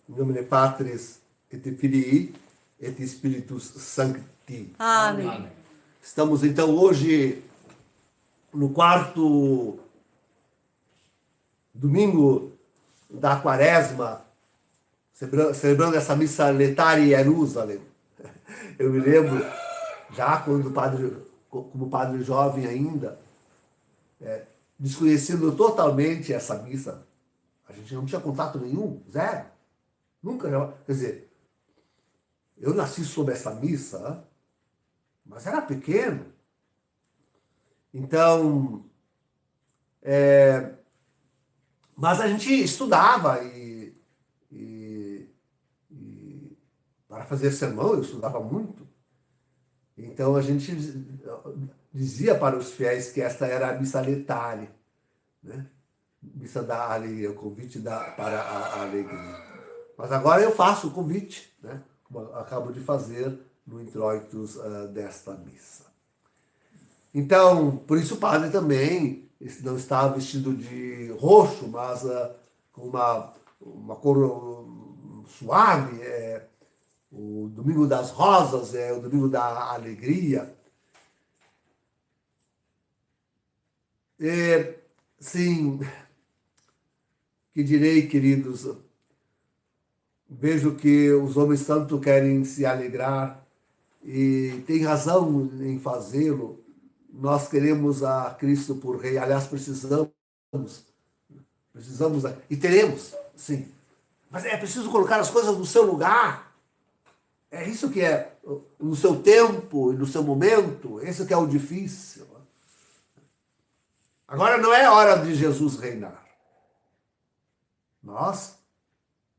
In nomine Patris et Filii et Spiritus Sancti. Amém. Amém. Estamos então hoje no quarto domingo da Quaresma, celebrando essa missa letária em Jerusalém. Eu me lembro, já como padre jovem ainda, desconhecendo totalmente essa missa. A gente não tinha contato nenhum, zero. Nunca, quer dizer, eu nasci sob essa missa, mas era pequeno. Então, mas a gente estudava e para fazer sermão eu estudava muito. Então a gente dizia para os fiéis que esta era a missa letária, né? Missa da alegria, o convite para a alegria. Mas agora eu faço o convite, né? Como eu acabo de fazer no introitus desta missa. Então, por isso o padre também não está vestido de roxo, mas com uma cor suave. O Domingo das Rosas, é o Domingo da Alegria. Sim, que direi, queridos, vejo que os homens tanto querem se alegrar e tem razão em fazê-lo. Nós queremos a Cristo por Rei, aliás, precisamos e teremos, sim. Mas é preciso colocar as coisas no seu lugar. É isso que é, no seu tempo e no seu momento, esse que é o difícil. Agora não é hora de Jesus reinar. Nós,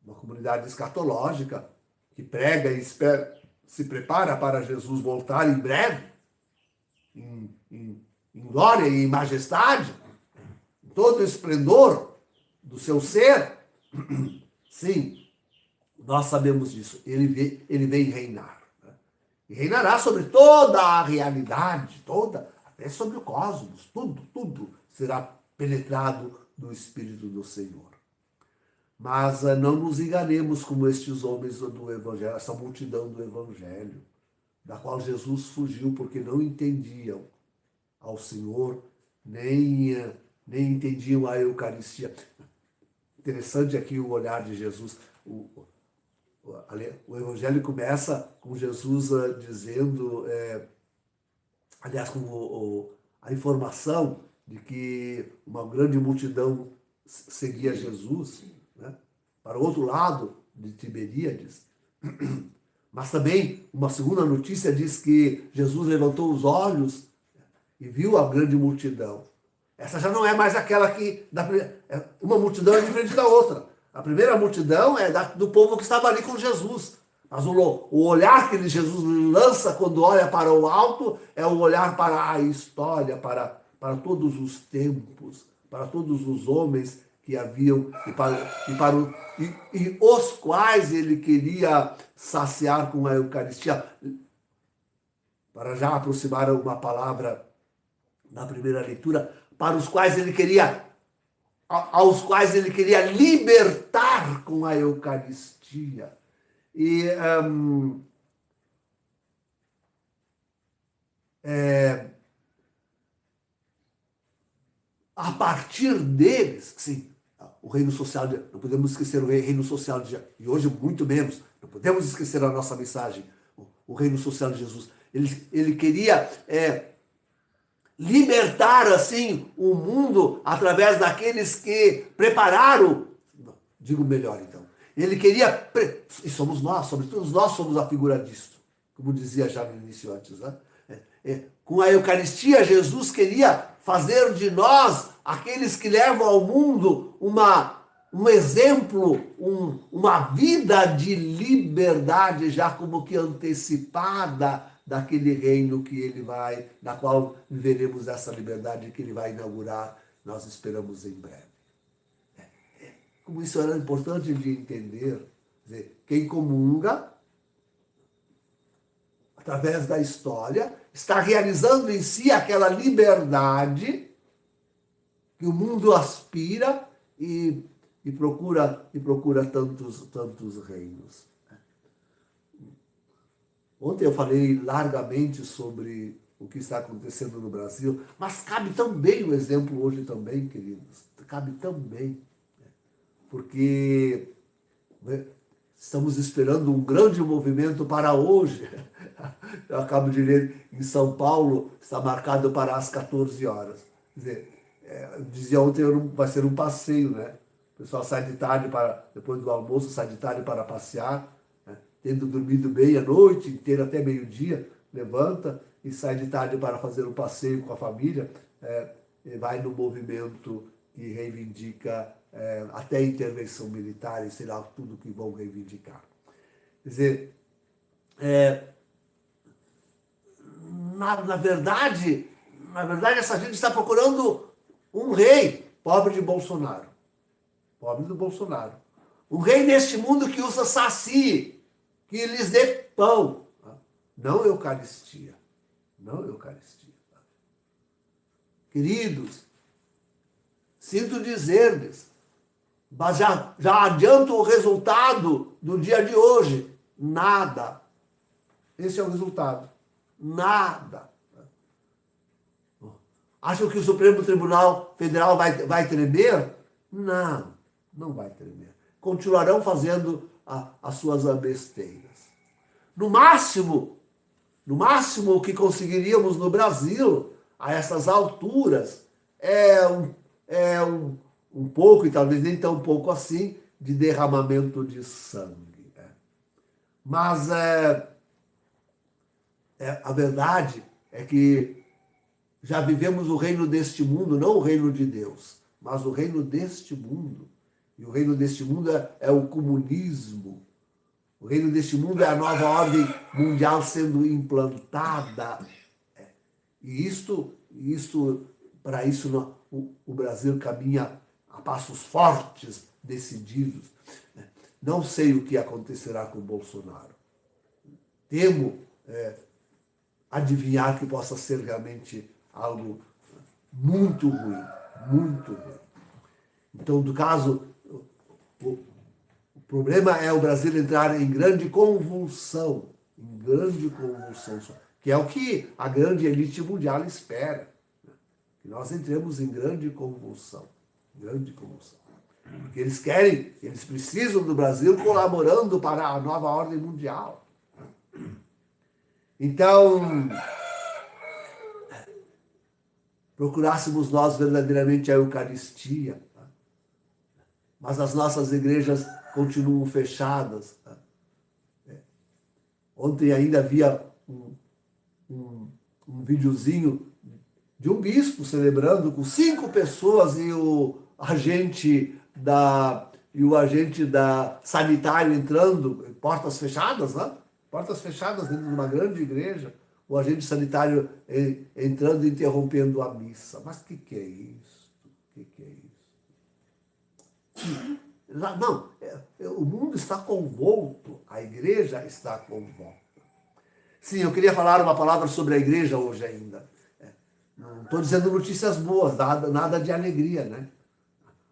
uma comunidade escatológica, que prega e espera, se prepara para Jesus voltar em breve, em glória e em majestade, em todo o esplendor do seu ser. Sim, nós sabemos disso. Ele vem reinar. Né? E reinará sobre toda a realidade, até sobre o cosmos. Tudo será penetrado do Espírito do Senhor. Mas não nos enganemos como estes homens do Evangelho, essa multidão do Evangelho, da qual Jesus fugiu porque não entendiam ao Senhor, nem entendiam a Eucaristia. Interessante aqui o olhar de Jesus. O Evangelho começa com Jesus dizendo, aliás, com a informação de que uma grande multidão seguia Jesus, né, para o outro lado de Tiberíades. Mas também uma segunda notícia diz que Jesus levantou os olhos e viu a grande multidão. Essa já não é mais aquela que... uma multidão é diferente da outra. A primeira multidão é do povo que estava ali com Jesus. Mas o olhar que Jesus lança quando olha para o alto é o olhar para a história, para todos os tempos, para todos os homens que haviam e os quais ele queria saciar com a Eucaristia. Para já aproximar uma palavra na primeira leitura, aos quais ele queria libertar com a Eucaristia. E a partir deles, sim, o reino social, não podemos esquecer o reino social e hoje muito menos, não podemos esquecer a nossa mensagem, o reino social de Jesus. Ele queria libertar assim o mundo através daqueles que prepararam, digo melhor então, ele queria, e somos nós, todos nós somos a figura disto, como dizia já no início antes, né? Com a Eucaristia, Jesus queria fazer de nós aqueles que levam ao mundo um exemplo, uma vida de liberdade, já como que antecipada daquele reino que ele vai, da qual viveremos essa liberdade que ele vai inaugurar, nós esperamos em breve. Como isso era importante de entender, quer dizer, quem comunga, através da história, está realizando em si aquela liberdade que o mundo aspira e e procura tantos reinos. Ontem eu falei largamente sobre o que está acontecendo no Brasil, mas cabe tão bem o exemplo hoje também, queridos. Cabe tão bem, porque estamos esperando um grande movimento para hoje. Eu acabo de ler, em São Paulo, está marcado para as 14 horas. Quer dizer, dizia ontem, vai ser um passeio, né? O pessoal sai de tarde, depois do almoço, sai de tarde para passear, né? Tendo dormido bem a noite inteira até meio-dia, levanta e sai de tarde para fazer um passeio com a família, e vai no movimento que reivindica até intervenção militar e sei lá tudo que vão reivindicar. Quer dizer, na verdade, essa gente está procurando um rei, pobre de Bolsonaro. Pobre do Bolsonaro. Um rei neste mundo que usa saci, que lhes dê pão. Não Eucaristia. Não Eucaristia. Queridos, sinto dizer-lhes, mas já adianto o resultado do dia de hoje. Nada. Esse é o resultado. Nada. Acham que o Supremo Tribunal Federal vai tremer? Não, não vai tremer. Continuarão fazendo as suas besteiras. No máximo, o que conseguiríamos no Brasil, a essas alturas, um pouco, e talvez nem tão pouco assim, de derramamento de sangue. Mas a verdade é que já vivemos o reino deste mundo, não o reino de Deus, mas o reino deste mundo. E o reino deste mundo é o comunismo. O reino deste mundo é a nova ordem mundial sendo implantada. E para isso, o Brasil caminha a passos fortes, decididos. Não sei o que acontecerá com o Bolsonaro. Temo adivinhar que possa ser realmente algo muito ruim, muito ruim. Então, no caso, o problema é o Brasil entrar em grande convulsão, que é o que a grande elite mundial espera, que nós entremos em grande convulsão. Porque eles precisam do Brasil colaborando para a nova ordem mundial. Então, procurássemos nós verdadeiramente a Eucaristia, mas as nossas igrejas continuam fechadas. Ontem ainda havia um videozinho de um bispo celebrando com 5 pessoas e o agente sanitário entrando, portas fechadas, né? Portas fechadas dentro de uma grande igreja, o agente sanitário entrando e interrompendo a missa. Mas o que é isso? O que é isso? Não, o mundo está convolto, a igreja está convolta. Sim, eu queria falar uma palavra sobre a igreja hoje ainda. Não estou dizendo notícias boas, nada de alegria, né?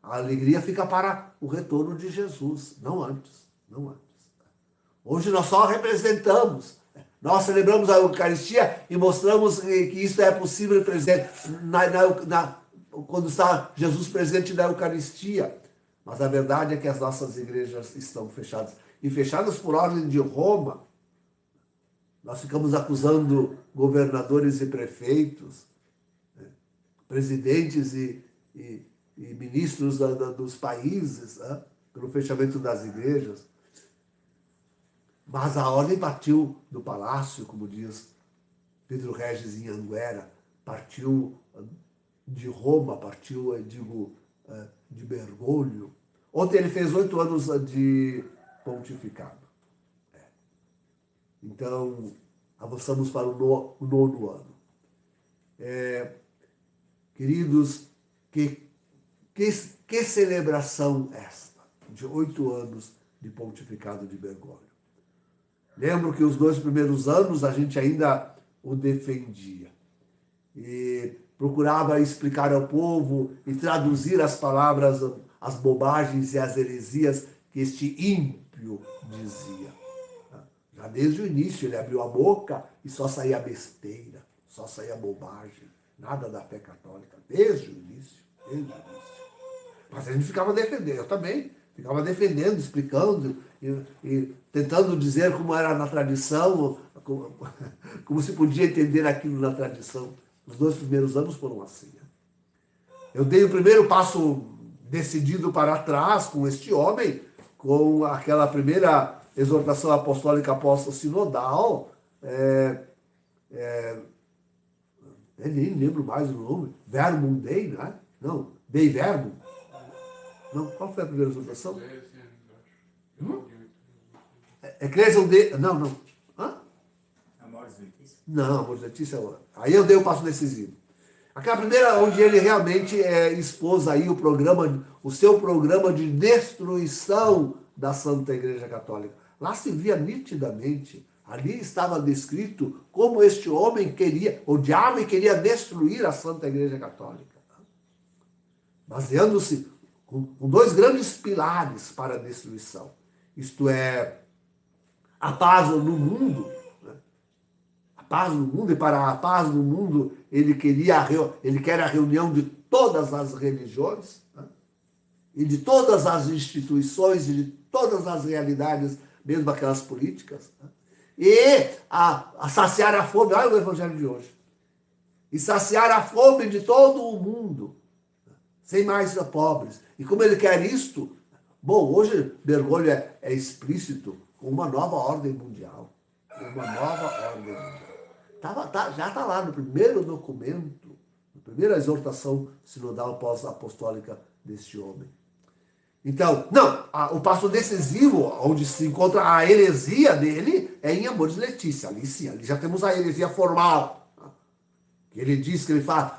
A alegria fica para o retorno de Jesus, não antes. Hoje nós só representamos. Nós celebramos a Eucaristia e mostramos que isso é possível presente quando está Jesus presente na Eucaristia. Mas a verdade é que as nossas igrejas estão fechadas. E fechadas por ordem de Roma. Nós ficamos acusando governadores e prefeitos, presidentes e ministros dos países, pelo fechamento das igrejas. Mas a ordem partiu do palácio, como diz Pedro Regis em Anguera, partiu de Roma, partiu, de Bergoglio. Ontem ele fez 8 anos de pontificado. Então, avançamos para o 9º ano. Queridos, que celebração esta, de 8 anos de pontificado de Bergoglio. Lembro que os 2 primeiros anos a gente ainda o defendia. E procurava explicar ao povo e traduzir as palavras as bobagens e as heresias que este ímpio dizia. Já desde o início ele abriu a boca e só saía besteira, só saía bobagem, nada da fé católica, desde o início, desde o início. Mas a gente ficava defendendo, eu também ficava defendendo, explicando e tentando dizer como era na tradição, como se podia entender aquilo na tradição. Os 2 primeiros anos foram assim. Eu dei o primeiro passo decidido para trás com este homem, com aquela primeira exortação apostólica apóstolo-sinodal, eu nem lembro mais o nome, Verbum Dei, né? Não, Dei Verbum. Não, qual foi a primeira exortação? Ecclesiam Dei, não. Hã? Amoris Laetitia? Não, Amoris Laetitia é outra. Aí eu dei o passo decisivo. Aquela primeira onde ele realmente expôs aí o seu programa de destruição da Santa Igreja Católica. Lá se via nitidamente, ali estava descrito como este homem queria, odiava e queria destruir a Santa Igreja Católica. Baseando-se com 2 grandes pilares para a destruição. Isto é, a paz no mundo, a paz no mundo, e para a paz no mundo ele quer a reunião de todas as religiões, e de todas as instituições, e de todas as realidades, mesmo aquelas políticas, e a saciar a fome, olha o evangelho de hoje, e saciar a fome de todo o mundo, sem mais pobres. E como ele quer isto, bom, hoje Bergoglio é explícito com uma nova ordem mundial, uma nova ordem mundial. Já está lá no primeiro documento, na primeira exortação sinodal pós-apostólica deste homem. Então, o passo decisivo, onde se encontra a heresia dele, é em Amoris Laetitia. Ali sim, ali já temos a heresia formal. Que ele diz que ele faz,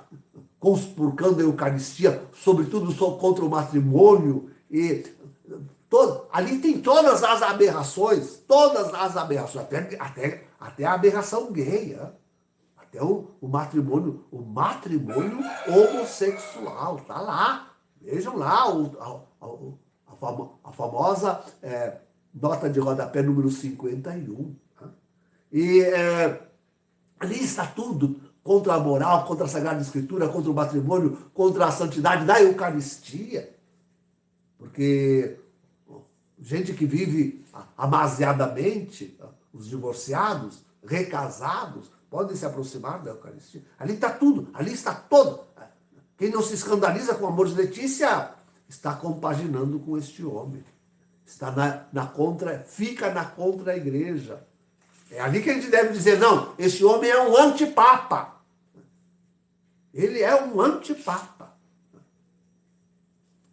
conspurcando a Eucaristia, sobretudo contra o matrimônio. Ali tem todas as aberrações, até a aberração gay, até o matrimônio homossexual, está lá. Vejam lá a famosa nota de rodapé número 51. E ali está tudo contra a moral, contra a Sagrada Escritura, contra o matrimônio, contra a santidade da Eucaristia. Porque gente que vive amasiadamente, os divorciados, recasados, podem se aproximar da Eucaristia. Ali está tudo, ali está todo. Quem não se escandaliza com Amoris Laetitia está compaginando com este homem. Está fica na contra-igreja. É ali que a gente deve dizer, não, este homem é um antipapa. Ele é um antipapa.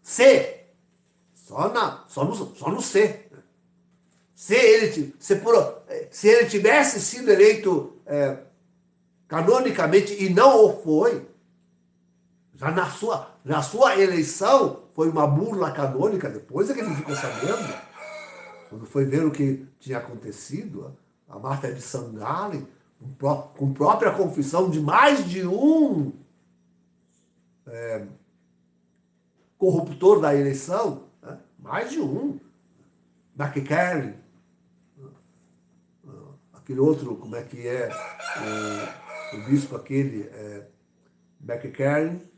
Só no C. Se ele tivesse sido eleito canonicamente e não o foi, já na sua eleição foi uma burla canônica, depois é que ele ficou sabendo, quando foi ver o que tinha acontecido, a máfia de St. Gallen, com própria confissão de mais de um corruptor da eleição, mais de um, McCarry, aquele outro, como é que é, o bispo aquele, McCarry,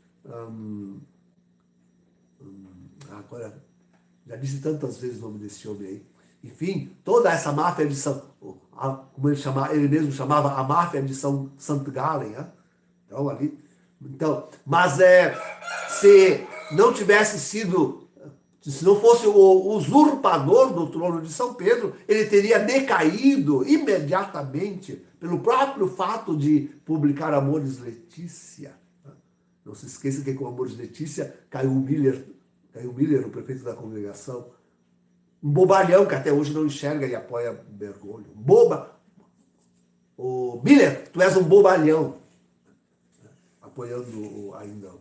agora, já disse tantas vezes o nome desse homem aí. Enfim, toda essa máfia de como ele mesmo chamava, a máfia de St. Gallen. Mas se não tivesse sido, se não fosse o usurpador do trono de São Pedro, ele teria decaído imediatamente pelo próprio fato de publicar Amoris Laetitia. Não se esqueça que com Amoris Laetitia caiu o Miller, o prefeito da congregação, um bobalhão que até hoje não enxerga e apoia Bergoglio. O Miller, tu és um bobalhão. Apoiando ainda.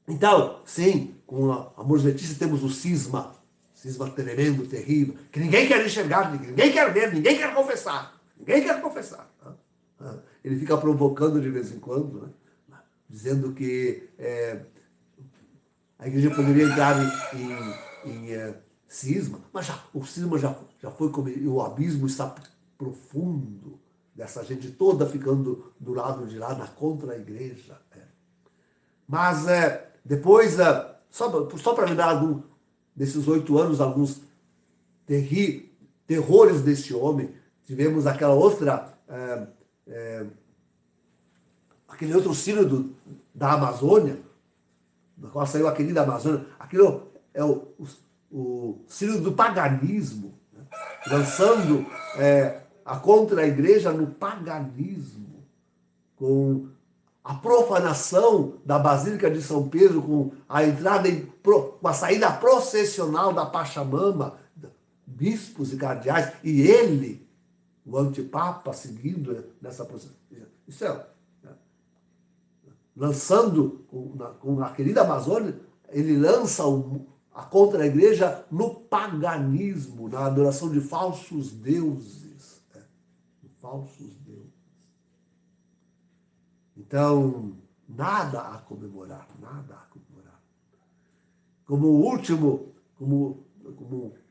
Então, sim, com Amoris Laetitia temos o cisma tremendo, terrível, que ninguém quer enxergar, ninguém quer ver, ninguém quer confessar. Ele fica provocando de vez em quando, né? Dizendo que a igreja poderia entrar em cisma, mas o cisma já foi como o abismo está profundo, dessa gente toda ficando do lado de lá, na contra-igreja. Mas depois, só para lembrar desses 8 anos, alguns terrores desse homem, tivemos aquela outra, aquele outro sínodo da Amazônia, na qual saiu aquele da Amazônia. Aquilo é o sínodo do paganismo, né? Lançando a contra-igreja no paganismo, com a profanação da Basílica de São Pedro, com a entrada com a saída processional da Pachamama, bispos e cardeais, e ele, o antipapa, seguindo nessa procissão. Isso lançando, com a querida Amazônia, ele lança a contra-igreja no paganismo, na adoração de falsos deuses. Falsos deuses. Então, nada a comemorar, nada a comemorar. Como último, como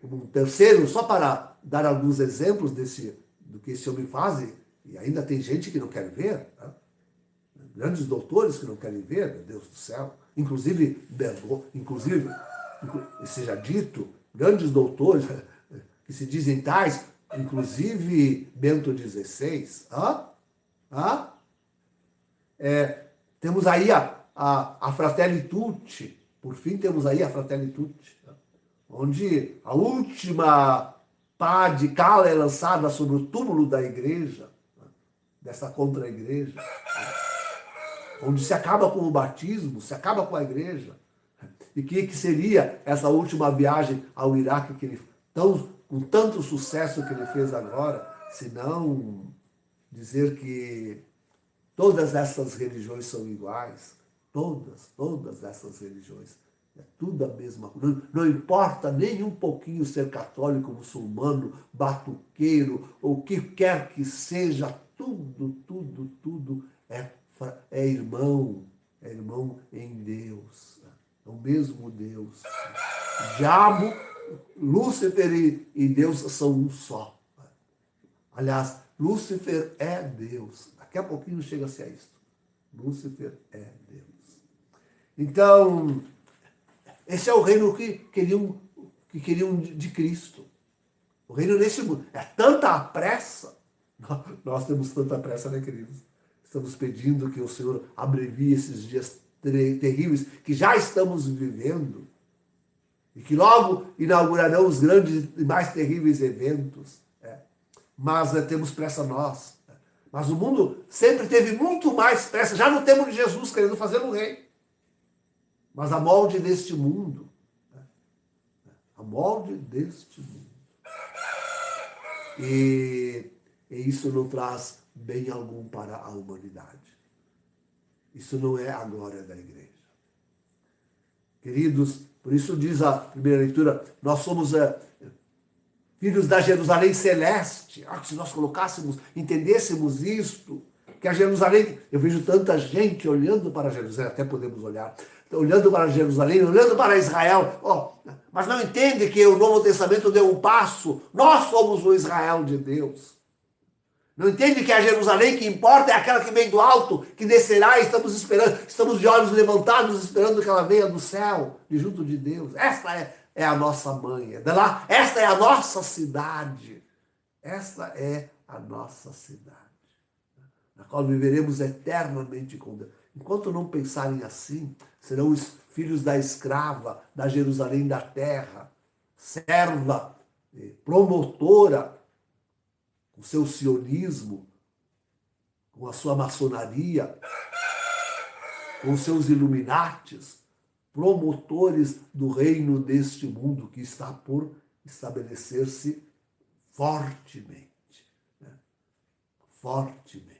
um terceiro, só para dar alguns exemplos do que esse homem faz, e ainda tem gente que não quer ver, né? Grandes doutores que não querem ver, meu Deus do céu, inclusive, seja dito, grandes doutores que se dizem tais, inclusive Bento XVI. Temos aí a Fratelli Tutti, por fim temos aí a Fratelli Tutti, onde a última pá de cal é lançada sobre o túmulo da igreja, dessa contra-igreja, onde se acaba com o batismo, se acaba com a igreja. E que seria essa última viagem ao Iraque que ele, com tanto sucesso que ele fez agora, se não dizer que todas essas religiões são iguais, todas essas religiões, é tudo a mesma coisa. Não importa nem um pouquinho ser católico, muçulmano, batuqueiro, ou o que quer que seja, tudo é irmão em Deus, é o mesmo Deus. O diabo, Lúcifer e Deus são um só. Aliás, Lúcifer é Deus. Daqui a pouquinho chega-se a isso. Lúcifer é Deus. Então, esse é o reino que queriam de Cristo. O reino nesse mundo. É tanta a pressa. Nós temos tanta pressa, né, queridos? Estamos pedindo que o Senhor abrevie esses dias terríveis que já estamos vivendo e que logo inaugurarão os grandes e mais terríveis eventos. Mas temos pressa nós. Mas o mundo sempre teve muito mais pressa, já no tempo de Jesus, querendo fazer um rei. Mas a molde deste mundo. A molde deste mundo. E isso não traz bem algum para a humanidade. Isso não é a glória da igreja. Queridos, por isso diz a primeira leitura, nós somos filhos da Jerusalém celeste. Se nós entendêssemos isto, que a Jerusalém, eu vejo tanta gente olhando para Jerusalém, até podemos olhar, olhando para Jerusalém, olhando para Israel, mas não entende que o Novo Testamento deu um passo, nós somos o Israel de Deus. Não entende que a Jerusalém que importa é aquela que vem do alto, que descerá e estamos esperando, estamos de olhos levantados esperando que ela venha do céu, de junto de Deus. Esta é a nossa mãe, esta é a nossa cidade. Esta é a nossa cidade, na qual viveremos eternamente com Deus. Enquanto não pensarem assim, serão os filhos da escrava, da Jerusalém da terra, serva, promotora, com o seu sionismo, com a sua maçonaria, com os seus iluminatis, promotores do reino deste mundo que está por estabelecer-se fortemente. Né? Fortemente.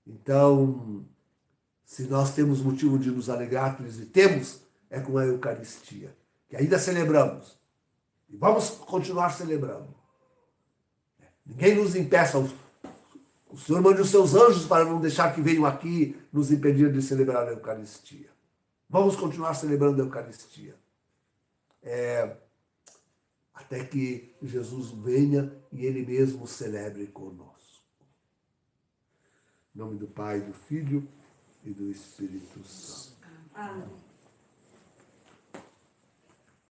Então, se nós temos motivo de nos alegrar, e temos, é com a Eucaristia, que ainda celebramos. E vamos continuar celebrando. Ninguém nos impeça. O Senhor mande os seus anjos para não deixar que venham aqui nos impedir de celebrar a Eucaristia. Vamos continuar celebrando a Eucaristia. Até que Jesus venha e Ele mesmo celebre conosco. Em nome do Pai, do Filho e do Espírito Santo.